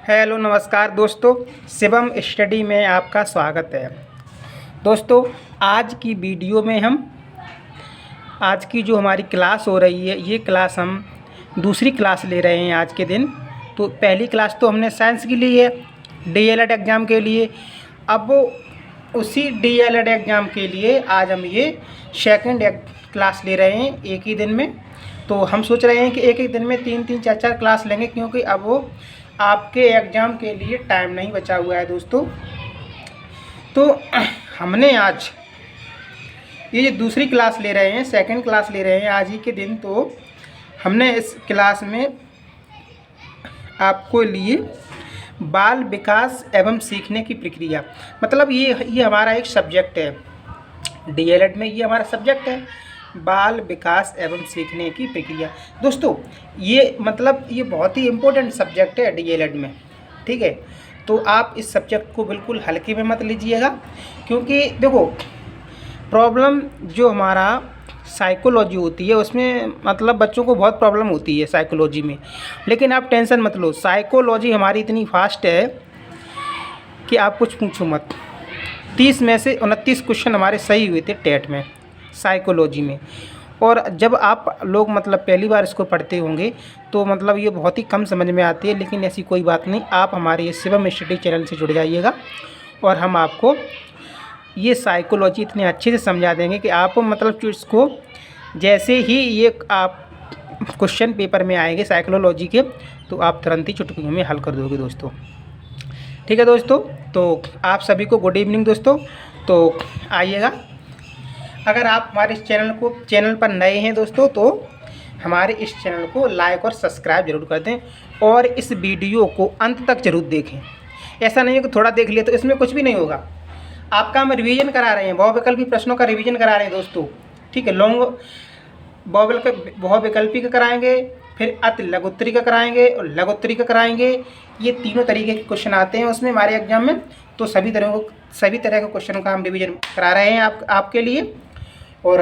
Hello नमस्कार दोस्तों, Shivam study में आपका स्वागत है। दोस्तों, आज की वीडियो में हम आज की जो हमारी क्लास हो रही है, ये क्लास हम दूसरी क्लास ले रहे हैं आज के दिन। तो पहली क्लास तो हमने साइंस की ली है डीएलएड एग्ज़ाम के लिए। अब उसी डीएलएड एग्ज़ाम के लिए आज हम ये सेकंड क्लास ले रहे हैं एक ही दिन में। तो हम सोच रहे हैं कि एक ही दिन में 3-3, 4-4 क्लास लेंगे, क्योंकि अब वो आपके एग्ज़ाम के लिए टाइम नहीं बचा हुआ है दोस्तों। तो हमने आज ये जो दूसरी क्लास ले रहे हैं, सेकंड क्लास ले रहे हैं आज ही के दिन, तो हमने इस क्लास में आपको लिए बाल विकास एवं सीखने की प्रक्रिया। मतलब ये हमारा एक सब्जेक्ट है डीएलएड में, ये हमारा सब्जेक्ट है बाल विकास एवं सीखने की प्रक्रिया। दोस्तों, ये मतलब ये बहुत ही इम्पोर्टेंट सब्जेक्ट है डीएलएड में, ठीक है। तो आप इस सब्जेक्ट को बिल्कुल हल्के में मत लीजिएगा, क्योंकि देखो प्रॉब्लम जो हमारा साइकोलॉजी होती है उसमें मतलब बच्चों को बहुत प्रॉब्लम होती है साइकोलॉजी में। लेकिन आप टेंशन मत लो, साइकोलॉजी हमारी इतनी फास्ट है कि आप कुछ पूछो मत। 30 में से 29 क्वेश्चन हमारे सही हुए थे टेट में साइकोलॉजी में। और जब आप लोग मतलब पहली बार इसको पढ़ते होंगे तो मतलब ये बहुत ही कम समझ में आती है, लेकिन ऐसी कोई बात नहीं। आप हमारे ये शिवम स्टडी चैनल से जुड़ जाइएगा और हम आपको ये साइकोलॉजी इतने अच्छे से समझा देंगे कि आप मतलब इसको जैसे ही ये आप क्वेश्चन पेपर में आएंगे साइकोलॉजी के, तो आप तुरंत ही चुटकियों में हल कर दोगे दोस्तों, ठीक है दोस्तों। तो आप सभी को गुड इवनिंग दोस्तों। तो आइएगा, अगर आप हमारे इस चैनल पर नए हैं दोस्तों, तो हमारे इस चैनल को लाइक और सब्सक्राइब जरूर कर दें और इस वीडियो को अंत तक जरूर देखें। ऐसा नहीं है कि थोड़ा देख लिया, तो इसमें कुछ भी नहीं होगा। आपका हम रिवीजन करा रहे हैं, बहुविकल्पी प्रश्नों का रिवीजन करा रहे हैं दोस्तों, ठीक है। बहुविकल्पी का कराएंगे, फिर अति लघुत्तरी का कराएंगे और लघुत्तरी का कराएंगे। ये तीनों तरीके के क्वेश्चन आते हैं उसमें हमारे एग्जाम में। तो सभी तरह के क्वेश्चनों का हम रिवीजन करा रहे हैं आपके लिए। और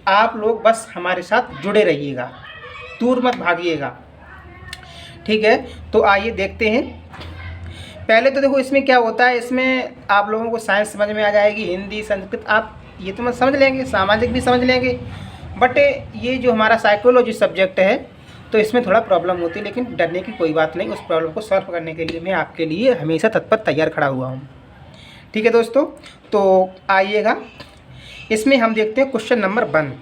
आप लोग बस हमारे साथ जुड़े रहिएगा, दूर मत भागिएगा, ठीक है। तो आइए देखते हैं। पहले तो देखो इसमें क्या होता है, इसमें आप लोगों को साइंस समझ में आ जाएगी, हिंदी, संस्कृत आप ये तो मत समझ लेंगे, सामाजिक भी समझ लेंगे। बट ये जो हमारा साइकोलॉजी सब्जेक्ट है तो इसमें थोड़ा प्रॉब्लम होती है, लेकिन डरने की कोई बात नहीं। उस प्रॉब्लम को सॉल्व करने के लिए मैं आपके लिए हमेशा तत्पर तैयार खड़ा हुआ हूँ, ठीक है दोस्तों। तो आइएगा, इसमें हम देखते हैं क्वेश्चन नंबर 1,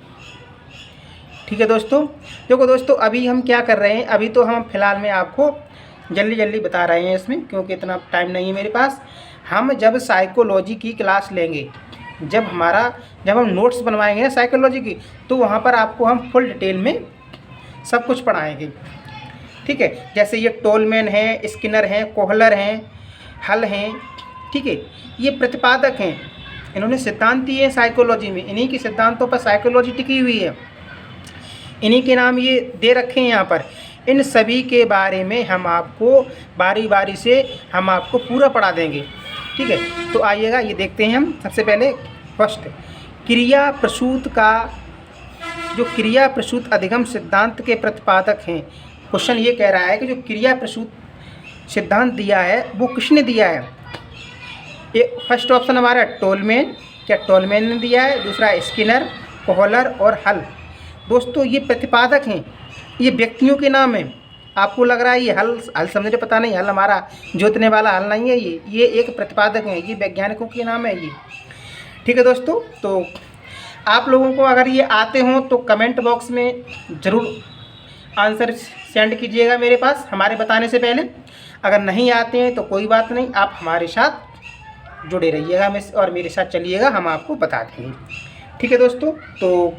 ठीक है दोस्तों। देखो दोस्तों, अभी हम क्या कर रहे हैं, अभी तो हम फिलहाल में आपको जल्दी बता रहे हैं इसमें, क्योंकि इतना टाइम नहीं है मेरे पास। हम जब साइकोलॉजी की क्लास लेंगे, जब हम नोट्स बनवाएंगे ना साइकोलॉजी की, तो वहाँ पर आपको हम फुल डिटेल में सब कुछ पढ़ाएंगे, ठीक है। जैसे ये टोलमैन है, स्किनर हैं, कोहलर हैं, हल हैं, ठीक है। ये प्रतिपादक हैं, इन्होंने सिद्धांत दिए हैं साइकोलॉजी में, इन्हीं के सिद्धांतों पर साइकोलॉजी टिकी हुई है, इन्हीं के नाम ये दे रखे हैं यहाँ पर। इन सभी के बारे में हम आपको बारी बारी से हम आपको पूरा पढ़ा देंगे, ठीक है। तो आइएगा, ये देखते हैं हम। सबसे पहले फर्स्ट क्रिया प्रसूत का, जो क्रिया प्रसूत अधिगम सिद्धांत के प्रतिपादक हैं। क्वेश्चन ये कह रहा है कि जो क्रिया प्रसूत सिद्धांत दिया है वो किसने दिया है। ये फर्स्ट ऑप्शन हमारा टोलमैन, क्या टोलमैन ने दिया है। दूसरा स्किनर, कोहलर और हल। दोस्तों, ये प्रतिपादक हैं, ये व्यक्तियों के नाम हैं। आपको लग रहा है ये हल समझे, पता नहीं, हल हमारा जोतने वाला हल नहीं है, ये एक प्रतिपादक हैं, ये वैज्ञानिकों के नाम है ये, ठीक है दोस्तों। तो आप लोगों को अगर ये आते हों तो कमेंट बॉक्स में ज़रूर आंसर सेंड कीजिएगा मेरे पास हमारे बताने से पहले। अगर नहीं आते हैं तो कोई बात नहीं, आप हमारे साथ जुड़े रहिएगा और मेरे साथ चलिएगा, हम आपको बता देंगे, ठीक है दोस्तों। तो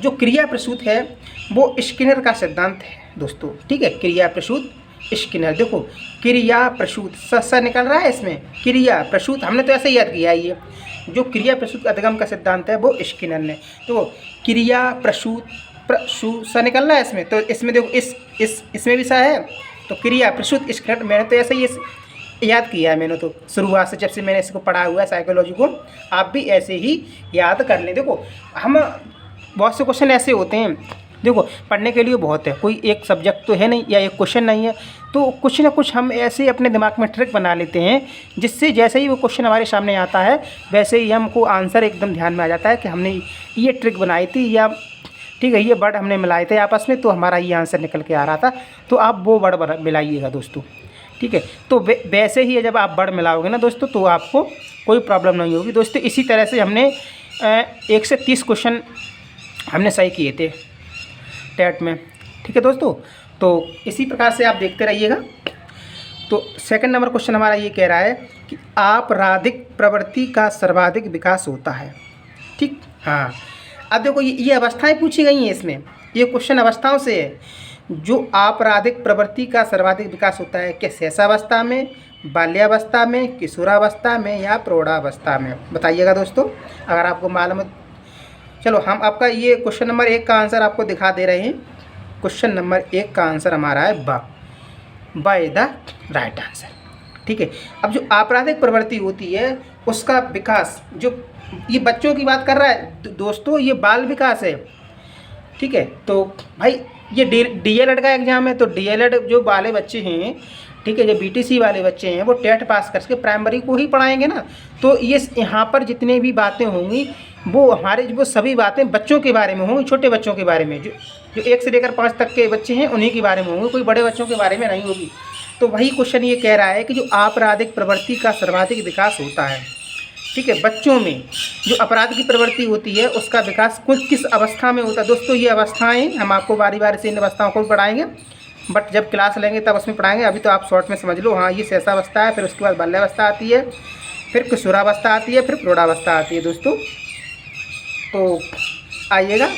जो क्रिया प्रसूत है वो स्किनर का सिद्धांत है दोस्तों, ठीक है। क्रिया प्रसूत स्किनर, देखो क्रिया प्रसूत स निकल रहा है इसमें, क्रिया प्रसूत हमने तो ऐसे ही याद किया है। ये जो क्रिया प्रसूत अधिगम का सिद्धांत है वो स्किनर ने, तो क्रिया प्रसूत स निकल रहा है इसमें। तो इसमें देखो इसमें भी सा है, तो क्रिया प्रसूत स्किनर, मैंने तो ऐसे ही याद किया है, मैंने तो शुरुआत से जब से मैंने इसको पढ़ा हुआ है साइकोलॉजी को, आप भी ऐसे ही याद कर लें। देखो हम बहुत से क्वेश्चन ऐसे होते हैं, देखो पढ़ने के लिए बहुत है, कोई एक सब्जेक्ट तो है नहीं या एक क्वेश्चन नहीं है। तो कुछ ना कुछ हम ऐसे अपने दिमाग में ट्रिक बना लेते हैं जिससे जैसे ही वो क्वेश्चन हमारे सामने आता है वैसे ही हमको आंसर एकदम ध्यान में आ जाता है कि हमने ये ट्रिक बनाई थी, या ठीक है ये वर्ड हमने मिलाए थे आपस में तो हमारा ये आंसर निकल के आ रहा था। तो आप वो वर्ड मिलाइएगा दोस्तों, ठीक है। तो वैसे ही जब आप वर्ड मिलाओगे ना दोस्तों तो आपको कोई प्रॉब्लम नहीं होगी दोस्तों। इसी तरह से हमने 1 से 30 क्वेश्चन हमने सही किए थे टेट में, ठीक है दोस्तों। तो इसी प्रकार से आप देखते रहिएगा। तो सेकंड नंबर क्वेश्चन हमारा ये कह रहा है कि आपराधिक प्रवृत्ति का सर्वाधिक विकास होता है, ठीक। हाँ, अब देखो ये अवस्थाएं पूछी गई हैं इसमें, ये क्वेश्चन अवस्थाओं से है। जो आपराधिक प्रवृत्ति का सर्वाधिक विकास होता है, क्या शैशवावस्था में, बाल्यावस्था में, किशोरावस्था में या प्रौढ़ावस्था में, बताइएगा दोस्तों अगर आपको मालूम है। चलो हम आपका ये क्वेश्चन नंबर 1 का आंसर आपको दिखा दे रहे हैं। क्वेश्चन नंबर 1 का आंसर हमारा है बा इज द राइट आंसर, ठीक है। अब जो आपराधिक प्रवृत्ति होती है उसका विकास, जो ये बच्चों की बात कर रहा है दोस्तों, ये बाल विकास है, ठीक है। तो भाई ये DLED का एग्ज़ाम है, तो DLED जो वाले बच्चे हैं, ठीक है, जो BTC वाले बच्चे हैं वो टेट पास करके प्राइमरी को ही पढ़ाएंगे ना। तो ये यहाँ पर जितने भी बातें होंगी वो हमारे वो सभी बातें बच्चों के बारे में होंगी, छोटे बच्चों के बारे में, जो 1 से लेकर 5 तक के बच्चे हैं उन्हीं के बारे में होंगी, कोई बड़े बच्चों के बारे में नहीं होगी। तो वही क्वेश्चन ये कह रहा है कि जो आपराधिक प्रवृत्ति का सर्वाधिक विकास होता है, ठीक है, बच्चों में जो अपराध की प्रवृत्ति होती है उसका विकास कुछ किस अवस्था में होता है दोस्तों। ये अवस्थाएं हम आपको बारी बारी से इन अवस्थाओं को भी पढ़ाएंगे, बट जब क्लास लेंगे तब उसमें पढ़ाएंगे। अभी तो आप शॉर्ट में समझ लो। हाँ, ये शैशवावस्था है, फिर उसके बाद बाल्यावस्था आती है, फिर किशोरावस्था आती है, फिर प्रौढ़ावस्था आती है दोस्तों। तो आइएगा,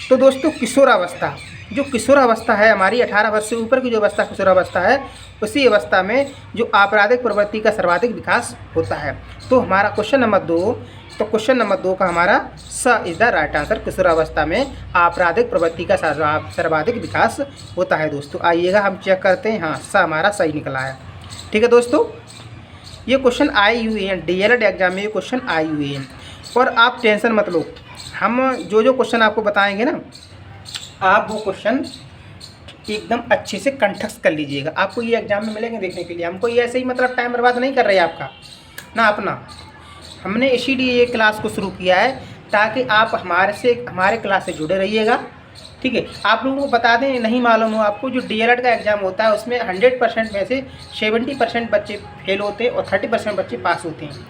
तो दोस्तों किशोरावस्था, जो किशोरावस्था है हमारी 18 वर्ष से ऊपर की जो अवस्था किशोरावस्था है, उसी अवस्था में जो आपराधिक प्रवृत्ति का सर्वाधिक विकास होता है। तो हमारा क्वेश्चन नंबर 2, तो क्वेश्चन नंबर 2 का हमारा स इज़ द राइट आंसर। किशोरावस्था में आपराधिक प्रवृत्ति का सर्वाधिक विकास होता है दोस्तों। आइएगा हम चेक करते हैं। हाँ, स हमारा सही निकला है, ठीक है दोस्तों। ये क्वेश्चन आए हुए हैं DLED एग्जाम में, ये क्वेश्चन आए हुए हैं और आप टेंशन मत लो। हम जो क्वेश्चन आपको बताएंगे ना, आप वो क्वेश्चन एकदम अच्छे से कंठस्थ कर लीजिएगा। आपको ये एग्जाम में मिलेंगे देखने के लिए। हमको ये ऐसे ही मतलब टाइम बर्बाद नहीं कर रहे हैं आपका ना अपना। हमने इसीलिए ये क्लास को शुरू किया है ताकि आप हमारे क्लास से जुड़े रहिएगा, ठीक है। आप लोगों को बता दें, नहीं मालूम हो आपको, जो DLED का एग्ज़ाम होता है उसमें 100% में से 70% बच्चे फेल होते हैं और 30% बच्चे पास होते हैं।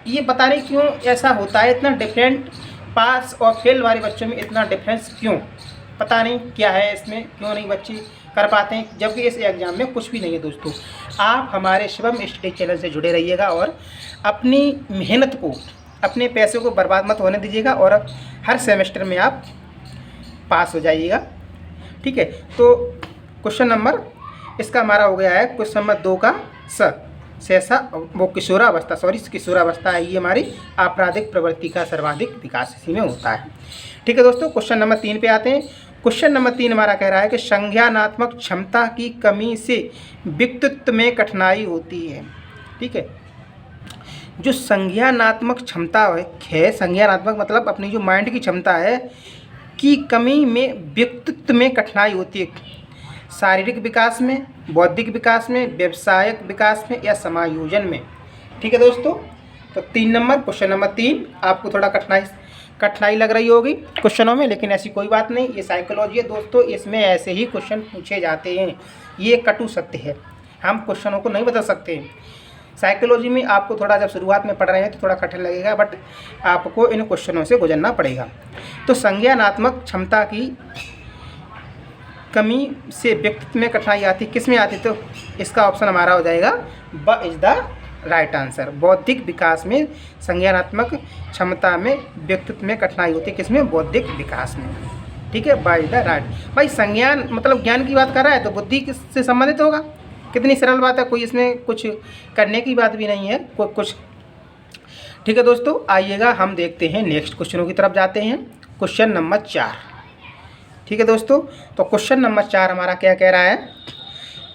ये पता नहीं क्यों ऐसा होता है, इतना डिफरेंट पास और फेल वाले बच्चों में इतना डिफरेंस क्यों, पता नहीं क्या है इसमें, क्यों नहीं बच्चे कर पाते हैं, जबकि इस एग्ज़ाम में कुछ भी नहीं है दोस्तों। आप हमारे शिवम स्टडी चैनल से जुड़े रहिएगा और अपनी मेहनत को, अपने पैसे को बर्बाद मत होने दीजिएगा और हर सेमेस्टर में आप पास हो जाइएगा, ठीक है। तो क्वेश्चन नंबर इसका हमारा हो गया है क्वेश्चन नंबर 2 का शैशा वो किशोरावस्था, किशोरावस्था है ये हमारी आपराधिक प्रवृत्ति का सर्वाधिक विकास इसी में होता है, ठीक है दोस्तों। क्वेश्चन नंबर 3 पे आते हैं। क्वेश्चन नंबर 3 हमारा कह रहा है कि संज्ञानात्मक क्षमता की कमी से व्यक्तित्व में कठिनाई होती है, ठीक है। जो संज्ञानात्मक क्षमता है, संज्ञानात्मक मतलब अपनी जो माइंड की क्षमता है की कमी में व्यक्तित्व में कठिनाई होती है, शारीरिक विकास में, बौद्धिक विकास में, व्यवसायिक विकास में या समायोजन में, ठीक है दोस्तों। तो 3 नंबर, क्वेश्चन नंबर 3 आपको थोड़ा कठिनाई लग रही होगी क्वेश्चनों में, लेकिन ऐसी कोई बात नहीं। ये साइकोलॉजी है दोस्तों, इसमें ऐसे ही क्वेश्चन पूछे जाते हैं, ये कटु सत्य है, हम क्वेश्चनों को नहीं बदल सकते हैं। साइकोलॉजी में आपको थोड़ा जब शुरुआत में पढ़ रहे हैं तो थोड़ा कठिन लगेगा, बट आपको इन क्वेश्चनों से गुजरना पड़ेगा। तो संज्ञानात्मक क्षमता की कमी से व्यक्तित्व में कठिनाई आती, किस में आती, तो इसका ऑप्शन हमारा हो जाएगा ब इज द राइट आंसर। बौद्धिक विकास में, संज्ञानात्मक क्षमता में व्यक्तित्व में कठिनाई होती है, किसमें, बौद्धिक विकास में, ठीक है, बाय द राइट। भाई संज्ञान मतलब ज्ञान की बात कर रहा है तो बुद्धि किससे संबंधित होगा, कितनी सरल बात है, कोई इसमें कुछ करने की बात भी नहीं है कुछ, ठीक है दोस्तों। आइएगा हम देखते हैं नेक्स्ट क्वेश्चनों की तरफ जाते हैं। क्वेश्चन नंबर 4, ठीक है दोस्तों। तो क्वेश्चन नंबर 4 हमारा क्या कह रहा है,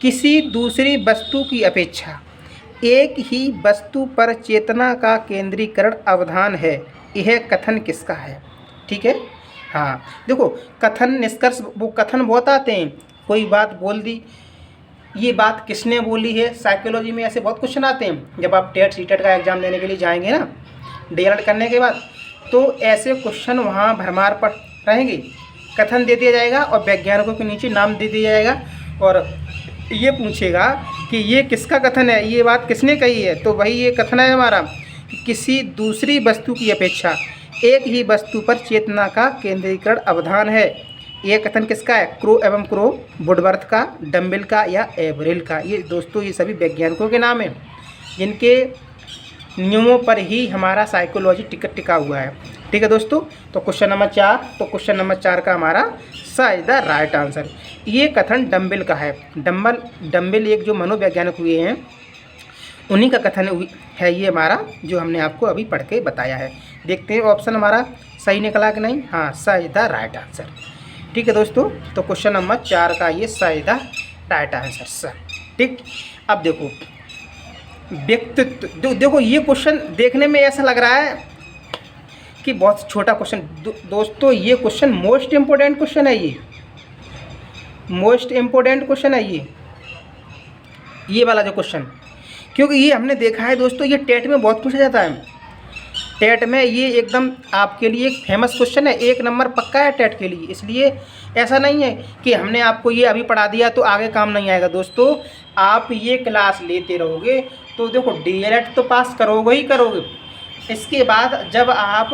किसी दूसरी वस्तु की अपेक्षा एक ही वस्तु पर चेतना का केंद्रीकरण अवधान है, यह कथन किसका है, ठीक है। हाँ देखो, कथन निष्कर्ष वो कथन बहुत आते हैं, कोई बात बोल दी ये बात किसने बोली है। साइकोलॉजी में ऐसे बहुत क्वेश्चन आते हैं जब आप टेट सीटेट का एग्ज़ाम देने के लिए जाएंगे ना, डीएलएड करने के बाद, तो ऐसे क्वेश्चन वहाँ भरमार पड़ रहेंगे। कथन दे दिया जाएगा और वैज्ञानिकों के नीचे नाम दे दिया जाएगा और ये पूछेगा कि ये किसका कथन है, ये बात किसने कही है। तो वही ये कथन है हमारा कि किसी दूसरी वस्तु की अपेक्षा एक ही वस्तु पर चेतना का केंद्रीकरण अवधान है। ये कथन किसका है, क्रो एवं क्रो, वुडवर्थ का, डम्बिल का या एवरेल का। ये दोस्तों ये सभी वैज्ञानिकों के नाम हैं जिनके नियमों पर ही हमारा साइकोलॉजी टिका हुआ है। ठीक है दोस्तों, तो क्वेश्चन नंबर 4, तो क्वेश्चन नंबर 4 का हमारा सा इज द राइट आंसर। ये कथन डम्बिल का है। डम्बिल एक जो मनोवैज्ञानिक हुए हैं उन्हीं का कथन है ये हमारा, जो हमने आपको अभी पढ़ के बताया है। देखते हैं ऑप्शन हमारा सही निकला कि नहीं। हाँ, सा इज द राइट आंसर। ठीक है दोस्तों, तो क्वेश्चन नंबर 4 का ये सा is the right answer sir. ठीक, अब देखो व्यक्तित्व, देखो ये क्वेश्चन देखने में ऐसा लग रहा है कि बहुत छोटा क्वेश्चन। दोस्तों ये क्वेश्चन मोस्ट इम्पोर्टेंट क्वेश्चन है, ये मोस्ट इम्पोर्टेंट क्वेश्चन है ये वाला जो क्वेश्चन, क्योंकि ये हमने देखा है दोस्तों, ये टेट में बहुत पूछा जाता है। टेट में ये एकदम आपके लिए एक फेमस क्वेश्चन है, 1 नंबर पक्का है टेट के लिए। इसलिए ऐसा नहीं है कि हमने आपको ये अभी पढ़ा दिया तो आगे काम नहीं आएगा। दोस्तों आप ये क्लास लेते रहोगे तो देखो डीएलएड तो पास करोगे ही करोगे। इसके बाद जब आप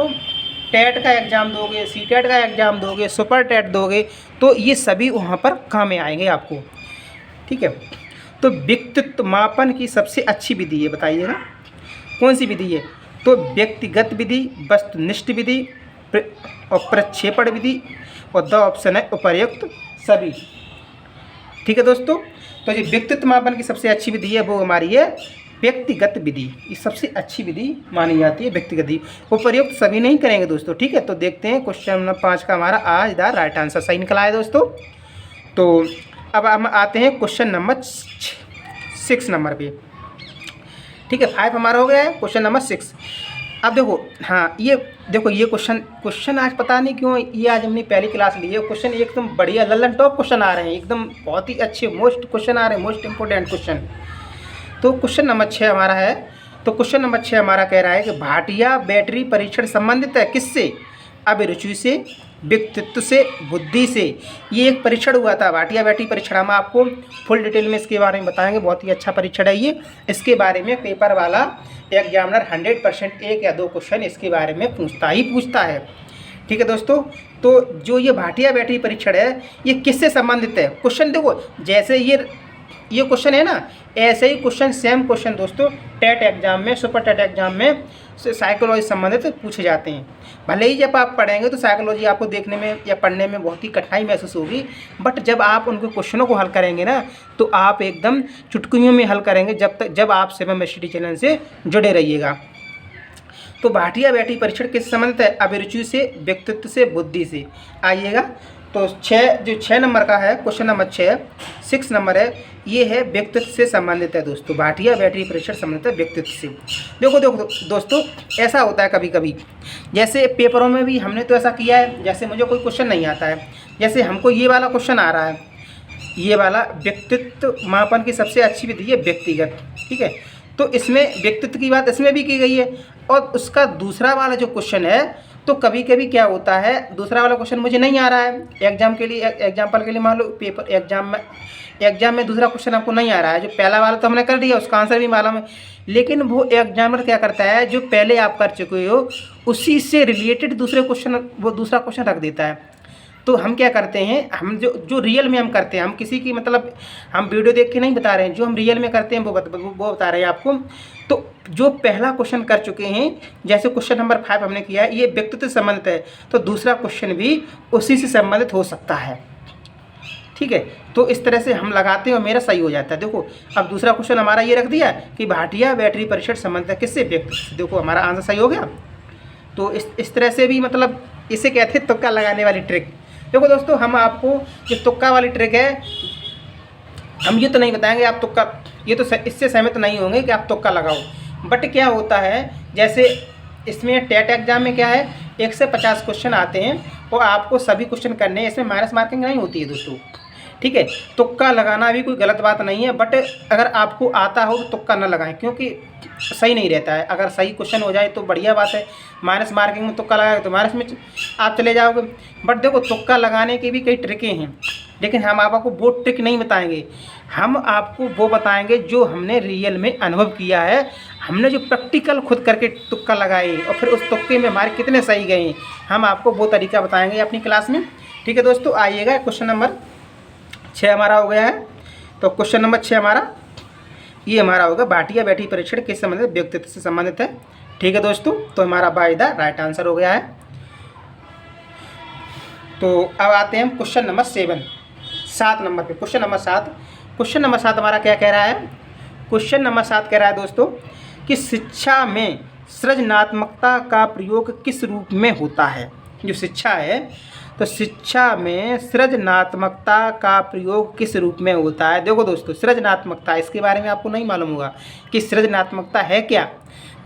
टेट का एग्ज़ाम दोगे, सीटेट का एग्ज़ाम दोगे, सुपर टेट दोगे, तो ये सभी वहाँ पर काम में आएंगे आपको। ठीक है, तो व्यक्तित्व मापन की सबसे अच्छी विधि है, बताइएगा कौन सी विधि है। तो व्यक्तिगत विधि, वस्तुनिष्ठ विधि और प्रक्षेपण विधि, और द ऑप्शन है उपर्युक्त सभी। ठीक है दोस्तों, तो जो व्यक्तित्व मापन की सबसे अच्छी विधि है वो हमारी है व्यक्तिगत विधि। ये सबसे अच्छी विधि मानी जाती है व्यक्तिगत विधि। उपर्युक्त सभी नहीं करेंगे दोस्तों। ठीक है, तो देखते हैं क्वेश्चन नंबर 5 का हमारा आज द राइट आंसर सही निकला है दोस्तों। तो अब हम आते हैं क्वेश्चन नंबर 6 नंबर पे। ठीक है, 5 हमारा हो गया है, क्वेश्चन नंबर 6। अब देखो, हाँ ये देखो ये क्वेश्चन आज पता नहीं क्यों ये आज हमने पहली क्लास ली है। क्वेश्चन एकदम बढ़िया लल्लन टॉप क्वेश्चन आ रहे हैं, एकदम बहुत ही अच्छे मोस्ट क्वेश्चन आ रहे हैं, मोस्ट इंपोर्टेंट क्वेश्चन। तो क्वेश्चन नंबर 6 हमारा है। तो क्वेश्चन नंबर 6 हमारा कह रहा है कि भाटिया बैटरी परीक्षण संबंधित है किससे, अभिरुचि से, व्यक्तित्व से, बुद्धि से। ये एक परीक्षण हुआ था भाटिया बैटरी परीक्षण, हम आपको फुल डिटेल में इसके बारे में बताएंगे। बहुत ही अच्छा परीक्षण है ये। इसके बारे में पेपर वाला एग्जामिनर 100% 1 या 2 क्वेश्चन इसके बारे में पूछता है। ठीक है दोस्तों, तो जो ये भाटिया बैटरी परीक्षण है ये किससे संबंधित है। क्वेश्चन देखो, जैसे ये क्वेश्चन है ना, ऐसे ही क्वेश्चन सेम क्वेश्चन दोस्तों टेट एग्जाम में, सुपर टेट एग्जाम में साइकोलॉजी संबंधित पूछे जाते हैं। भले ही जब आप पढ़ेंगे तो साइकोलॉजी आपको देखने में या पढ़ने में बहुत ही कठिनाई महसूस होगी, बट जब आप उनके क्वेश्चनों को हल करेंगे ना तो आप एकदम चुटकियों में हल करेंगे जब आप 7 स्टडी चैनल से जुड़े रहिएगा। तो भाटिया बैटरी परीक्षण किससे संबंधित है, अभिरुचि से, व्यक्तित्व से, बुद्धि से। आइएगा, तो 6 नंबर का है क्वेश्चन नंबर 6 नंबर है, ये है व्यक्तित्व से संबंधित है दोस्तों। भाटिया बैटरी परीक्षण संबंधित है व्यक्तित्व से। देखो दोस्तों, ऐसा होता है कभी कभी, जैसे पेपरों में भी हमने तो ऐसा किया है, जैसे मुझे कोई क्वेश्चन नहीं आता है, जैसे हमको ये वाला क्वेश्चन आ रहा है, ये वाला व्यक्तित्व मापन की सबसे अच्छी विधि है व्यक्तिगत। ठीक है, तो इसमें व्यक्तित्व की बात इसमें भी की गई है। और उसका दूसरा वाला जो क्वेश्चन है, तो कभी कभी क्या होता है, दूसरा वाला क्वेश्चन मुझे नहीं आ रहा है एग्जाम के लिए, एग्जाम्पल के लिए मान लो पेपर एग्जाम में दूसरा क्वेश्चन आपको नहीं आ रहा है। जो पहला वाला तो हमने कर दिया, उसका आंसर भी मालूम है, लेकिन वो एग्जामिनर क्या करता है, जो पहले आप कर चुके हो उसी से रिलेटेड दूसरे क्वेश्चन, वो दूसरा क्वेश्चन रख देता है। तो हम क्या करते हैं, हम जो रियल में हम करते हैं, हम किसी की मतलब हम वीडियो देख के नहीं बता रहे हैं, जो हम रियल में करते हैं वो बता रहे हैं आपको। तो जो पहला क्वेश्चन कर चुके हैं, जैसे क्वेश्चन नंबर 5 हमने किया है, ये व्यक्तित्व से संबंधित है, तो दूसरा क्वेश्चन भी उसी से संबंधित हो सकता है। ठीक है, तो इस तरह से हम लगाते हैं और मेरा सही हो जाता है। देखो अब दूसरा क्वेश्चन हमारा ये रख दिया कि भाटिया बैटरी परीक्षण संबंधित है किससे, व्यक्तित्व। देखो हमारा आंसर सही हो गया। तो इस तरह से भी मतलब इसे कहते हैं तुक्का लगाने वाली ट्रिक। देखो दोस्तों, हम आपको जो तुक्का वाली ट्रिक है, हम ये तो नहीं बताएंगे आप तुक्का, ये तो इससे सहमत नहीं होंगे कि आप तुक्का लगाओ। बट क्या होता है, जैसे इसमें टेट एग्जाम में क्या है, 1 से 50 क्वेश्चन आते हैं और आपको सभी क्वेश्चन करने हैं, इसमें माइनस मार्किंग नहीं होती है दोस्तों। ठीक है। तुक्का लगाना भी कोई गलत बात नहीं है, बट अगर आपको आता हो तो तुक्का ना लगाएं, क्योंकि सही नहीं रहता है। अगर सही क्वेश्चन हो जाए तो बढ़िया बात है, माइनस मार्किंग में तुक्का लगाएगा तो माइनस में आप चले जाओगे। बट देखो, तुक्का लगाने की भी कई ट्रिकें हैं, लेकिन हम आपको वो ट्रिक नहीं बताएंगे। हम आपको वो बताएंगे जो हमने रियल में अनुभव किया है, हमने जो प्रैक्टिकल खुद करके तुक्का लगाए और फिर उस तुक्के में हमारे कितने सही गए, हम आपको वो तरीका बताएंगे अपनी क्लास में। ठीक है दोस्तों, आइएगा, क्वेश्चन नंबर 6 हमारा हो गया है। तो क्वेश्चन नंबर 6 हमारा ये हमारा होगा, भाटिया बैठी परीक्षण किस संबंधित व्यक्तित्व से संबंधित है। ठीक है दोस्तों, तो हमारा बाय द राइट आंसर हो गया है। तो अब आते हैं हम क्वेश्चन नंबर 7 नंबर पे। क्वेश्चन नंबर 7 हमारा क्या कह रहा है? क्वेश्चन नंबर 7 कह रहा है दोस्तों कि शिक्षा में सृजनात्मकता का प्रयोग किस रूप में होता है। जो शिक्षा है, तो शिक्षा में सृजनात्मकता का प्रयोग किस रूप में होता है। देखो दोस्तों, सृजनात्मकता, इसके बारे में आपको नहीं मालूम होगा कि सृजनात्मकता है क्या,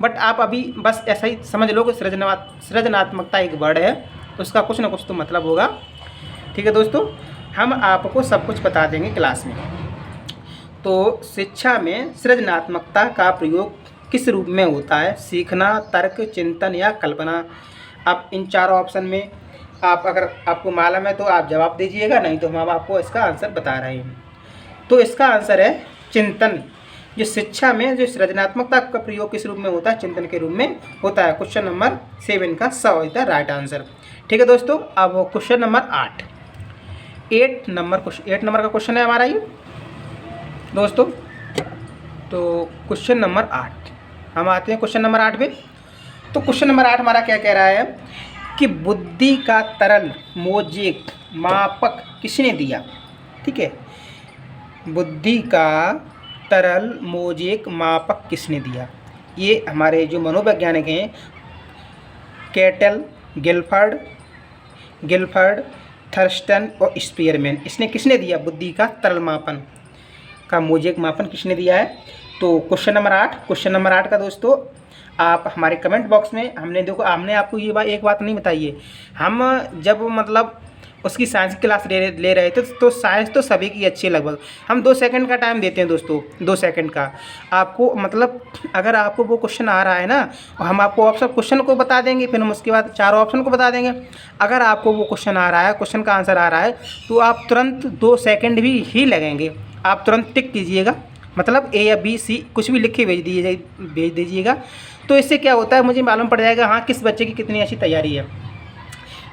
बट आप अभी बस ऐसा ही समझ लो कि सृजनात्मकता एक वर्ड है, उसका कुछ ना कुछ तो मतलब होगा। ठीक है दोस्तों, हम आपको सब कुछ बता देंगे क्लास में। तो शिक्षा में सृजनात्मकता का प्रयोग किस रूप में होता है? सीखना, तर्क, चिंतन या कल्पना। आप इन चारों ऑप्शन में अगर आपको मालूम है तो आप जवाब दीजिएगा, नहीं तो हम आपको इसका आंसर बता रहे हैं। तो इसका आंसर है चिंतन। जो शिक्षा में जो सृजनात्मकता का प्रयोग किस रूप में होता है? चिंतन के रूप में होता है। क्वेश्चन नंबर 7 का स इज द राइट आंसर। ठीक है दोस्तों, अब क्वेश्चन नंबर 8 नंबर का क्वेश्चन है हमारा ये दोस्तों। तो क्वेश्चन नंबर 8 हम आते हैं क्वेश्चन नंबर 8 पे। तो क्वेश्चन नंबर 8 हमारा क्या कह रहा है कि बुद्धि का तरल मोजेक मापक किसने दिया। ठीक है, बुद्धि का तरल मोजेक मापक किसने दिया? ये हमारे जो मनोवैज्ञानिक हैं, कैटल, गिलफर्ड, थर्स्टन और स्पीयरमैन, इसने किसने दिया बुद्धि का तरल मापन का मोजेक मापन किसने दिया है? तो क्वेश्चन नंबर 8 का दोस्तों आप हमारे कमेंट बॉक्स में, हमने आपको ये एक बात नहीं बताई है। हम जब मतलब उसकी साइंस की क्लास ले रहे थे तो साइंस तो सभी की अच्छी, लगभग हम 2 सेकंड का टाइम देते हैं दोस्तों, 2 सेकंड का आपको। मतलब अगर आपको वो क्वेश्चन आ रहा है ना, हम आपको ऑप्शन क्वेश्चन को बता देंगे, फिर हम उसके बाद 4 ऑप्शन को बता देंगे। अगर आपको वो क्वेश्चन आ रहा है, क्वेश्चन का आंसर आ रहा है, तो आप तुरंत 2 सेकेंड भी ही लगेंगे, आप तुरंत टिक कीजिएगा, मतलब A या B C कुछ भी लिख के भेज दीजिएगा। तो इससे क्या होता है, मुझे मालूम पड़ जाएगा हाँ किस बच्चे की कितनी अच्छी तैयारी है।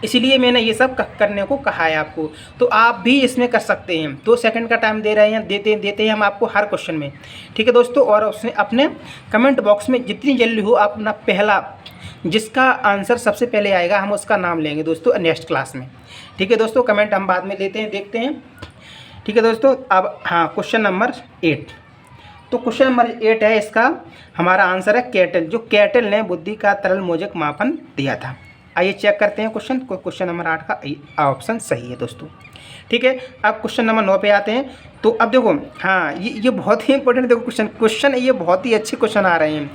इसीलिए मैंने ये सब करने को कहा है आपको। तो आप भी इसमें कर सकते हैं। 2 सेकंड का टाइम दे रहे हैं, देते हैं हम आपको हर क्वेश्चन में। ठीक है दोस्तों, और उसने अपने कमेंट बॉक्स में जितनी जल्दी हो अपना पहला, जिसका आंसर सबसे पहले आएगा हम उसका नाम लेंगे दोस्तों नेक्स्ट क्लास में। ठीक है दोस्तों, कमेंट हम बाद में देखते हैं। ठीक है दोस्तों, अब हाँ क्वेश्चन नंबर 8। तो क्वेश्चन नंबर 8 है, इसका हमारा आंसर है कैटल। जो कैटल ने बुद्धि का तरल मोजेक मापन दिया था। आइए चेक करते हैं क्वेश्चन नंबर 8 का ऑप्शन सही है दोस्तों। ठीक है, अब क्वेश्चन नंबर 9 पे आते हैं। तो अब देखो, हाँ ये बहुत ही इंपॉर्टेंट, देखो क्वेश्चन ये बहुत ही अच्छे क्वेश्चन आ रहे हैं,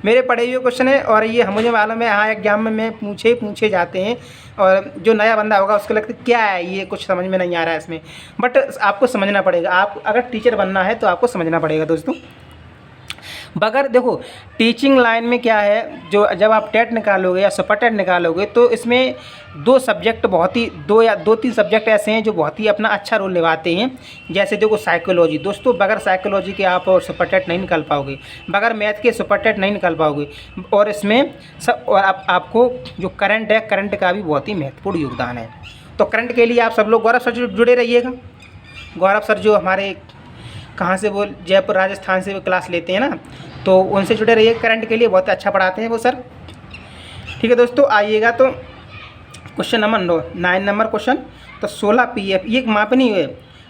मेरे पढ़े हुए क्वेश्चन है, और ये मुझे मालूम है हाँ एग्जाम में पूछे जाते हैं, और जो नया बंदा होगा उसको लगता है क्या है ये, कुछ समझ में नहीं आ रहा है इसमें, बट आपको समझना पड़ेगा। आप अगर टीचर बनना है तो आपको समझना पड़ेगा दोस्तों। बगैर देखो, टीचिंग लाइन में क्या है, जो जब आप टेट निकालोगे या सुपर टेट निकालोगे तो इसमें 2 सब्जेक्ट बहुत ही 2 या 2-3 सब्जेक्ट ऐसे हैं जो बहुत ही अपना अच्छा रोल निभाते हैं। जैसे देखो साइकोलॉजी दोस्तों, बगैर साइकोलॉजी के आप और सुपर टेट नहीं निकाल पाओगे, बगैर मैथ के सुपर टेट नहीं निकाल पाओगे। और इसमें सब, और आपको जो करंट है, करंट का भी बहुत ही महत्वपूर्ण योगदान है। तो करंट के लिए आप सब लोग गौरव सर जुड़े रहिएगा। गौरव सर जो हमारे कहाँ से, वो जयपुर राजस्थान से वो क्लास लेते हैं ना, तो उनसे जुड़े रहिए। करंट के लिए बहुत अच्छा पढ़ाते हैं वो सर। ठीक है दोस्तों, आइएगा तो क्वेश्चन नंबर 9 नंबर क्वेश्चन। तो 16 PF ये मापनी है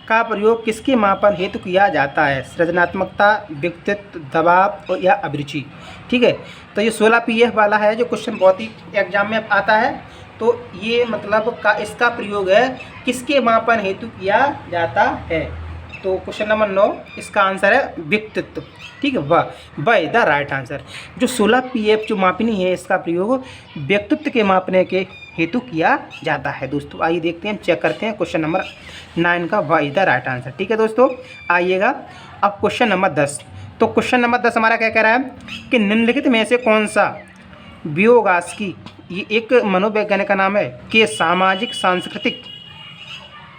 का प्रयोग किसके मापन हेतु किया जाता है? सृजनात्मकता, व्यक्तित्व, दबाव या अभिरुचि। ठीक है, तो ये 16 PF वाला है जो क्वेश्चन बहुत ही एग्जाम में आता है। तो ये मतलब इसका प्रयोग है किसके मापन हेतु किया जाता है? तो क्वेश्चन नंबर 9 इसका आंसर है व्यक्तित्व। ठीक है, बाय द राइट आंसर। जो 16 PF जो मापनी है, इसका प्रयोग व्यक्तित्व के मापने के हेतु किया जाता है दोस्तों। आइए देखते हैं, हम चेक करते हैं क्वेश्चन नंबर 9 का what is the right answer. ठीक है दोस्तों, आइएगा अब क्वेश्चन नंबर 10। तो क्वेश्चन नंबर 10 हमारा क्या कह रहा है कि निम्नलिखित में से कौन सा व्योगास्की, ये एक मनोवैज्ञानिक का नाम है, के सामाजिक सांस्कृतिक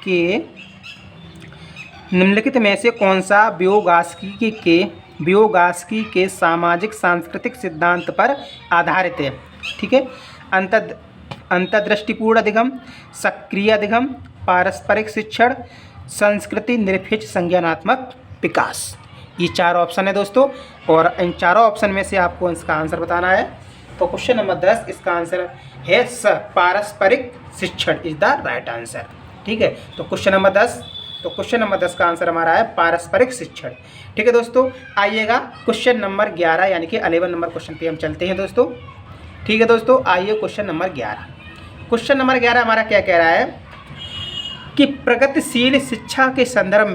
के निम्नलिखित में से कौन सा व्योगास्की के सामाजिक सांस्कृतिक सिद्धांत पर आधारित है। ठीक है, अंतर्दृष्टिपूर्ण अधिगम, सक्रिय अधिगम, पारस्परिक शिक्षण, संस्कृति निरपेक्ष संज्ञानात्मक विकास। ये 4 ऑप्शन है दोस्तों, और इन चारों ऑप्शन में से आपको इसका आंसर बताना है। तो क्वेश्चन नंबर 10 इसका आंसर है पारस्परिक शिक्षण इज द राइट आंसर। ठीक है, तो क्वेश्चन नंबर 10 का आंसर हमारा है पारस्परिक शिक्षण। ठीक है दोस्तों, आइएगा क्वेश्चन नंबर 11 यानी कि 11 नंबर क्वेश्चन पे हम चलते हैं दोस्तों। ठीक है दोस्तों, आइए क्वेश्चन नंबर 11। क्वेश्चन नंबर 11 हमारा क्या कह रहा है कि प्रगतिशील शिक्षा के संदर्भ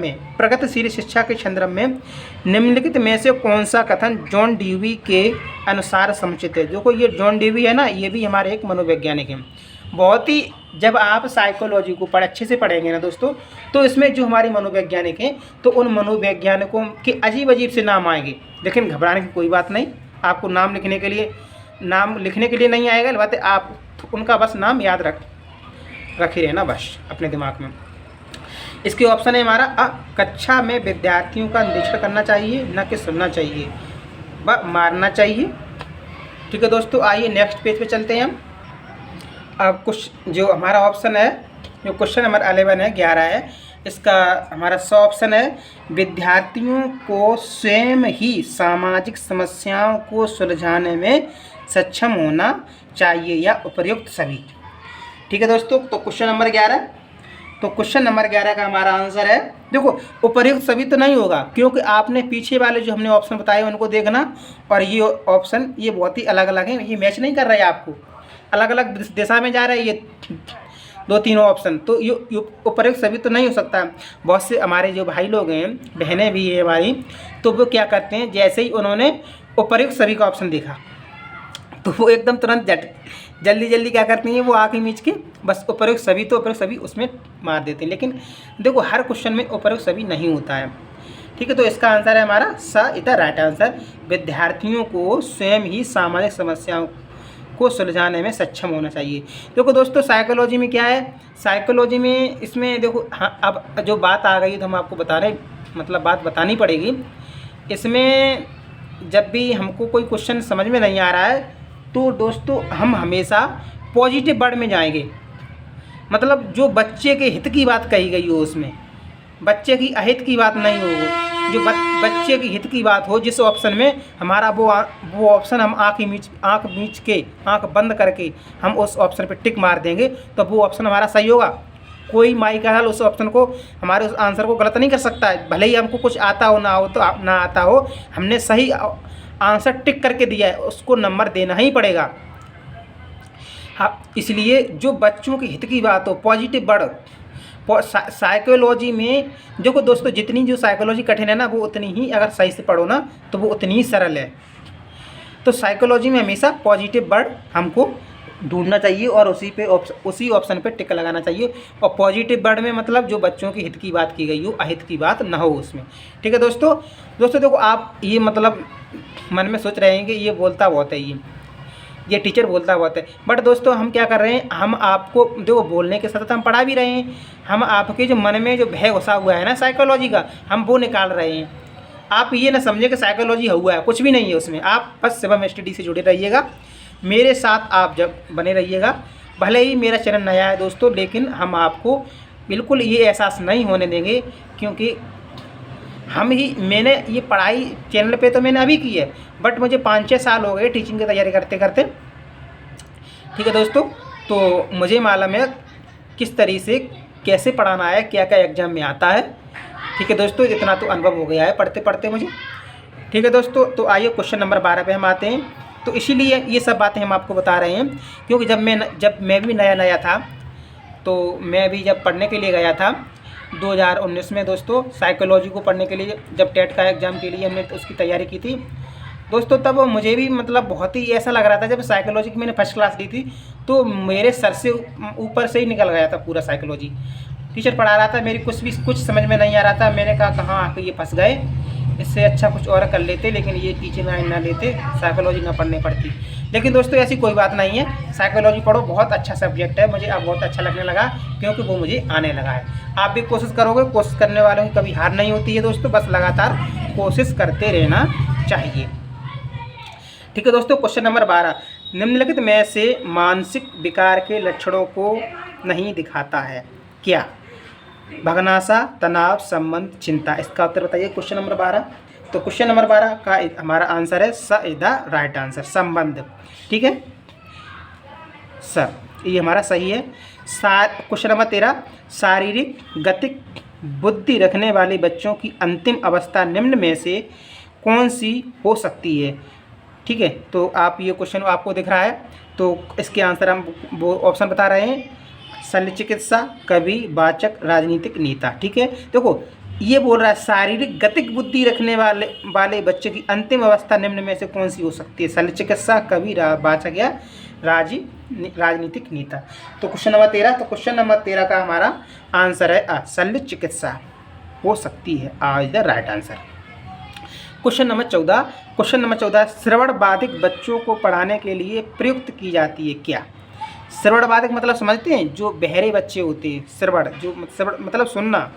में निम्नलिखित में से कौन सा कथन जॉन डेवी के अनुसार समुचित है। देखो, ये जॉन डेवी है ना, ये भी हमारे एक मनोवैज्ञानिक हैं। बहुत ही, जब आप साइकोलॉजी को अच्छे से पढ़ेंगे ना दोस्तों, तो इसमें जो हमारे मनोवैज्ञानिक हैं, तो उन मनोवैज्ञानिकों के अजीब अजीब से नाम आएंगे। लेकिन घबराने की कोई बात नहीं, आपको नाम लिखने के लिए नहीं आएगा, बात है आप उनका बस नाम याद रखे रहना बस अपने दिमाग में। इसके ऑप्शन है हमारा कक्षा में विद्यार्थियों का निरीक्षण करना चाहिए, न कि सुनना चाहिए, व मारना चाहिए। ठीक है दोस्तों, आइए नेक्स्ट पेज पे चलते हैं हम। अब कुछ जो हमारा ऑप्शन है, जो क्वेश्चन नंबर 11 है, इसका हमारा 100 ऑप्शन है विद्यार्थियों को स्वयं ही सामाजिक समस्याओं को सुलझाने में सक्षम होना चाहिए या उपर्युक्त सभी। ठीक है दोस्तों, तो क्वेश्चन नंबर 11 का हमारा आंसर है, देखो उपर्युक्त सभी तो नहीं होगा, क्योंकि आपने पीछे वाले जो हमने ऑप्शन बताए उनको देखना, और ये ऑप्शन ये बहुत ही अलग अलग हैं, ये मैच नहीं कर रहा है, आपको अलग अलग दिशा में जा रहा है ये 2-3 ऑप्शन, तो ये उपर्युक्त सभी तो नहीं हो सकता। बहुत से हमारे जो भाई लोग हैं, बहनें भी हैं हमारी, तो वो क्या करते हैं, जैसे ही उन्होंने उपर्युक्त सभी का ऑप्शन देखा तो वो एकदम तुरंत जल्दी क्या करती हैं, वो आँखें मीच के बस उपर्युक्त सभी उसमें मार देते हैं। लेकिन देखो, हर क्वेश्चन में उपर्युक्त सभी नहीं होता है। ठीक है, तो इसका आंसर है हमारा इधर राइट आंसर, विद्यार्थियों को स्वयं ही सामाजिक समस्याओं को सुलझाने में सक्षम होना चाहिए। देखो दोस्तों, साइकोलॉजी में क्या है, साइकोलॉजी में इसमें देखो, हाँ अब जो बात आ गई तो हम आपको बात बतानी पड़ेगी। इसमें जब भी हमको कोई क्वेश्चन समझ में नहीं आ रहा है, तो दोस्तों हम हमेशा पॉजिटिव वर्ड में जाएंगे, मतलब जो बच्चे के हित की बात कही गई हो, उसमें बच्चे की अहित की बात नहीं हो, जो बच्चे की हित की बात हो, जिस ऑप्शन में हमारा वो ऑप्शन हम आँख बंद करके हम उस ऑप्शन पे टिक मार देंगे, तो वो ऑप्शन हमारा सही होगा। कोई माई का हाल उस ऑप्शन को, हमारे उस आंसर को गलत नहीं कर सकता है, भले ही हमको कुछ आता हो ना आता हो, हमने सही आंसर टिक करके दिया है, उसको नंबर देना ही पड़ेगा। हाँ, इसलिए जो बच्चों के हित की बात हो, पॉजिटिव वर्ड, साइकोलॉजी में देखो दोस्तों, जितनी जो साइकोलॉजी कठिन है ना, वो उतनी ही अगर सही से पढ़ो ना, तो वो उतनी ही सरल है। तो साइकोलॉजी में हमेशा पॉजिटिव वर्ड हमको ढूंढना चाहिए और उसी ऑप्शन पे टिक लगाना चाहिए। और पॉजिटिव वर्ड में मतलब जो बच्चों के हित की बात की गई हो, अहित की बात ना हो उसमें। ठीक है दोस्तों देखो, आप ये मतलब मन में सोच रहे हैं कि ये बोलता बहुत है, ये टीचर बोलता बहुत है, बट दोस्तों हम क्या कर रहे हैं, हम आपको देखो बोलने के साथ हम पढ़ा भी रहे हैं, हम आपके जो मन में जो भय घुसा हुआ है ना साइकोलॉजी का, हम वो निकाल रहे हैं। आप ये ना समझे कि साइकोलॉजी हुआ है, कुछ भी नहीं है उसमें। आप बस शिवम स्टडी से जुड़े रहिएगा, मेरे साथ आप जब बने रहिएगा। भले ही मेरा चैनल नया है दोस्तों, लेकिन हम आपको बिल्कुल ये एहसास नहीं होने देंगे, क्योंकि मैंने ये पढ़ाई चैनल पे तो मैंने अभी की है, बट मुझे 5-6 साल हो गए टीचिंग की तैयारी करते करते। ठीक है दोस्तों, तो मुझे मालूम है किस तरीके से कैसे पढ़ाना है, क्या क्या एग्जाम में आता है। ठीक है दोस्तों, इतना तो अनुभव हो गया है पढ़ते पढ़ते मुझे। ठीक है दोस्तों, तो आइए क्वेश्चन नंबर 12 पे हम आते हैं। तो इसीलिए ये सब बातें हम आपको बता रहे हैं, क्योंकि जब मैं भी नया था, तो मैं भी जब पढ़ने के लिए गया था 2019 में दोस्तों, साइकोलॉजी को पढ़ने के लिए, जब टेट का एग्ज़ाम के लिए हमने उसकी तैयारी की थी, दोस्तों तब मुझे भी मतलब बहुत ही ऐसा लग रहा था, जब साइकोलॉजी की मैंने फर्स्ट क्लास ली थी तो मेरे सर से ऊपर से ही निकल गया था पूरा साइकोलॉजी। टीचर पढ़ा रहा था, मेरी कुछ समझ में नहीं आ रहा था। मैंने कहा कहाँ आके ये फंस गए, इससे अच्छा कुछ और कर लेते, लेकिन ये टीचर लाइन ना लेते, साइकोलॉजी ना पढ़नी पड़ती। लेकिन दोस्तों ऐसी कोई बात नहीं है, साइकोलॉजी पढ़ो, बहुत अच्छा सब्जेक्ट है। मुझे अब बहुत अच्छा लगने लगा क्योंकि वो मुझे आने लगा है। आप भी कोशिश करोगे, कोशिश करने वालों की कभी हार नहीं होती है दोस्तों, बस लगातार कोशिश करते रहना चाहिए। ठीक है दोस्तों, क्वेश्चन नंबर 12, निम्नलिखित में से मानसिक विकार के लक्षणों को नहीं दिखाता है क्या? भगनाशा, तनाव, संबंध, चिंता। इसका उत्तर बताइए क्वेश्चन नंबर 12। तो क्वेश्चन नंबर 12 का हमारा आंसर है स इज द राइट आंसर, संबंध। ठीक है सर, ये हमारा सही है। क्वेश्चन नंबर 13, शारीरिक गतिक बुद्धि रखने वाले बच्चों की अंतिम अवस्था निम्न में से कौन सी हो सकती है? ठीक है, तो आप ये क्वेश्चन आपको दिख रहा है, तो इसके आंसर हम वो ऑप्शन बता रहे हैं, शल्य चिकित्सा, कवि, वाचक, राजनीतिक नेता। ठीक है, देखो ये बोल रहा है शारीरिक गतिक बुद्धि रखने वाले बच्चे की अंतिम अवस्था निम्न में से कौन सी हो सकती है? शल्य चिकित्सा, कवि, वाचक या राजनीतिक नेता। तो क्वेश्चन नंबर 13, तो क्वेश्चन नंबर 13 का हमारा आंसर है शल्य चिकित्सा हो सकती है, is the right answer. Question number 14, श्रवण बाधिक बच्चों को पढ़ाने के लिए प्रयुक्त की जाती है क्या? श्रवण बाधिक मतलब समझते हैं, जो बहरे बच्चे होते हैं, श्रवण मतलब सुनना,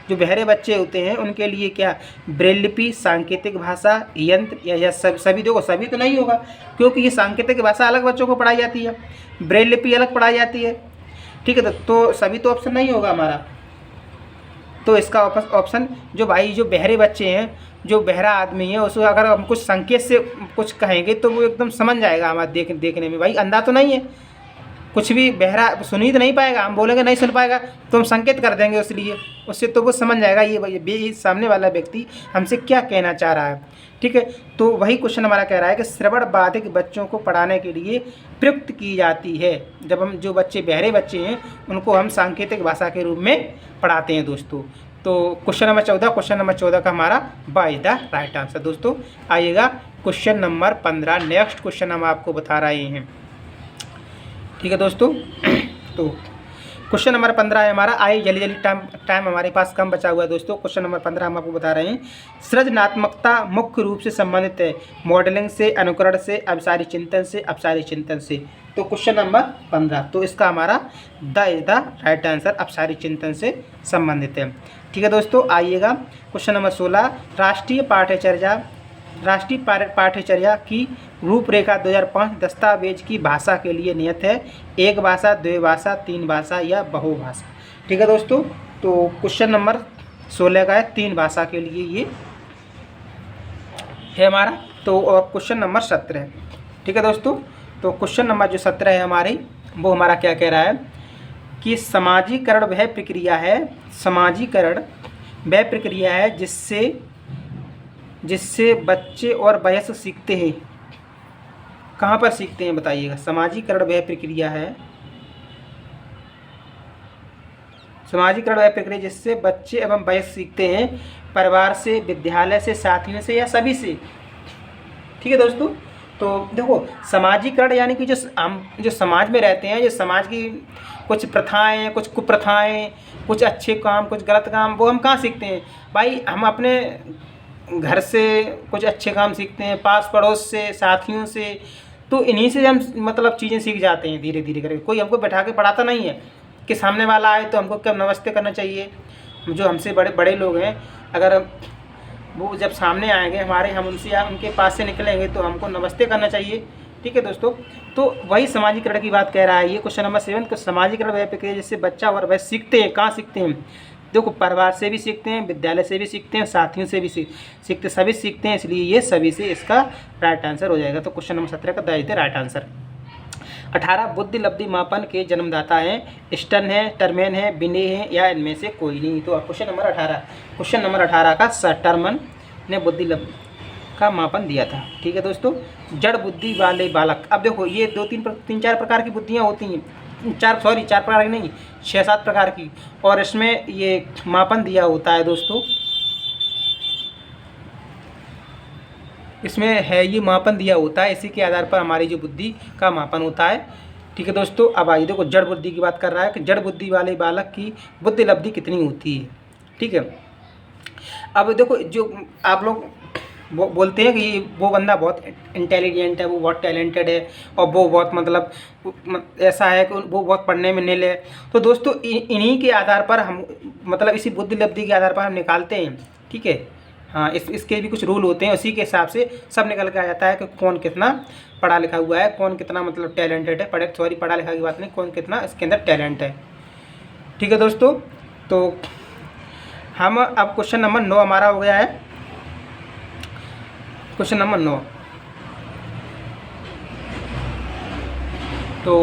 जो बहरे बच्चे होते हैं उनके लिए क्या? ब्रेल लिपि, सांकेतिक भाषा, यंत्र या सभी। देखो सभी तो नहीं होगा क्योंकि ये सांकेतिक भाषा अलग बच्चों को पढ़ाई जाती है, ब्रेल लिपि अलग पढ़ाई जाती है। ठीक है, तो सभी तो ऑप्शन नहीं होगा हमारा। तो इसका ऑप्शन जो बहरे बच्चे हैं, जो बहरा आदमी है, उसको अगर हम कुछ संकेत से कुछ कहेंगे तो वो एकदम समझ जाएगा हमारे देखने में। भाई अंधा तो नहीं है, कुछ भी बहरा सुन ही तो नहीं पाएगा, हम बोलेंगे नहीं सुन पाएगा तो हम संकेत कर देंगे इसलिए, उससे तो वो समझ जाएगा ये सामने वाला व्यक्ति हमसे क्या कहना चाह रहा है। ठीक है, तो वही क्वेश्चन हमारा कह रहा है कि श्रवण बाधिक बच्चों को पढ़ाने के लिए प्रयुक्त की जाती है। जब हम जो बहरे बच्चे हैं उनको हम सांकेतिक भाषा के रूप में पढ़ाते हैं दोस्तों। तो क्वेश्चन नंबर 14 का हमारा बाय द राइट आंसर। दोस्तों आइएगा क्वेश्चन नंबर 15, नेक्स्ट क्वेश्चन हम आपको बता रहे हैं। ठीक है दोस्तों, तो क्वेश्चन नंबर 15 है हमारा। आइए जल्दी टाइम हमारे पास कम बचा हुआ है दोस्तों। क्वेश्चन नंबर 15 हम आपको बता रहे हैं। सृजनात्मकता मुख्य रूप से संबंधित है मॉडलिंग से, अनुकरण से, अपसारी चिंतन से। तो क्वेश्चन नंबर 15, तो इसका हमारा इज द राइट आंसर, अपसारी चिंतन से संबंधित है। ठीक है दोस्तों, आइएगा क्वेश्चन नंबर 16, राष्ट्रीय पाठ्यचर्या की रूपरेखा 2005 दस्तावेज की भाषा के लिए नियत है, एक भाषा, द्विभाषा, तीन भाषा या बहुभाषा। ठीक है दोस्तों, तो क्वेश्चन नंबर 16 का है 3 भाषा के लिए ये है हमारा। तो और क्वेश्चन नंबर 17 है। ठीक है दोस्तों, तो क्वेश्चन नंबर जो 17 है हमारी, वो हमारा क्या कह रहा है कि समाजीकरण वह प्रक्रिया है जिससे बच्चे और वयस्क सीखते हैं। कहाँ पर सीखते हैं बताइएगा? समाजीकरण वह प्रक्रिया जिससे बच्चे एवं वयस्क सीखते हैं, परिवार से, विद्यालय से, साथियों से या सभी से। ठीक है दोस्तों, तो देखो समाजीकरण यानी कि जो समाज में रहते हैं, जो समाज की कुछ प्रथाएं, कुछ कुप्रथाएं, कुछ अच्छे काम, कुछ गलत काम, वो हम कहाँ सीखते हैं भाई? हम अपने घर से कुछ अच्छे काम सीखते हैं, पास पड़ोस से, साथियों से। तो इन्हीं से हम मतलब चीज़ें सीख जाते हैं धीरे धीरे करके। कोई हमको बैठा के पढ़ाता नहीं है कि सामने वाला आए तो हमको कब नमस्ते करना चाहिए। जो हमसे बड़े लोग हैं, अगर वो जब सामने आएंगे हमारे, हम उनके पास से निकलेंगे तो हमको नमस्ते करना चाहिए। ठीक है दोस्तों, तो वही समाजीकरण की बात कह रहा है ये क्वेश्चन नंबर 7। तो समाजीकरण वह प्रक्रिया जिससे बच्चा और वह सीखते हैं। कहाँ सीखते हैं? देखो परिवार से भी सीखते हैं, विद्यालय से भी सीखते हैं, साथियों से भी सीखते, सभी सीखते हैं, इसलिए ये सभी से इसका राइट आंसर हो जाएगा। तो क्वेश्चन नंबर 17 का द राइट आंसर। 18 बुद्धि लब्धि मापन के जन्मदाता हैं, स्टर्न है, टर्मेन है, बिने है या इनमें से कोई नहीं। तो क्वेश्चन नंबर 18 का टर्मन ने बुद्धि लब्धि का मापन दिया था। ठीक है दोस्तों, जड़ बुद्धि वाले बालक। अब देखो ये 3-4 प्रकार की बुद्धियाँ होती हैं, 4 प्रकार की नहीं, 6-7 प्रकार की, और इसमें ये मापन दिया होता है दोस्तों। इसमें है ये मापन दिया होता है, इसी के आधार पर हमारी जो बुद्धि का मापन होता है। ठीक है दोस्तों, अब आइए देखो जड़ बुद्धि की बात कर रहा है कि जड़ बुद्धि वाले बालक की बुद्धि लब्धि कितनी होती है। ठीक है, अब देखो जो आप लोग वो बोलते हैं कि वो बंदा बहुत इंटेलिजेंट है, वो बहुत टैलेंटेड है और वो बहुत मतलब ऐसा है कि वो बहुत पढ़ने में निल है। तो दोस्तों इन्हीं के आधार पर हम मतलब इसी बुद्धि लब्धि के आधार पर हम निकालते हैं। ठीक है, हाँ, इसके भी कुछ रूल होते हैं, उसी के हिसाब से सब निकल के आ जाता है कि कौन कितना पढ़ा लिखा हुआ है, कौन कितना मतलब टैलेंटेड है। पढ़ा लिखा की बात नहीं, कौन कितना इसके अंदर टैलेंट है। ठीक है दोस्तों, तो हम अब क्वेश्चन नंबर 9 हमारा हो गया है। क्वेश्चन नंबर 9, तो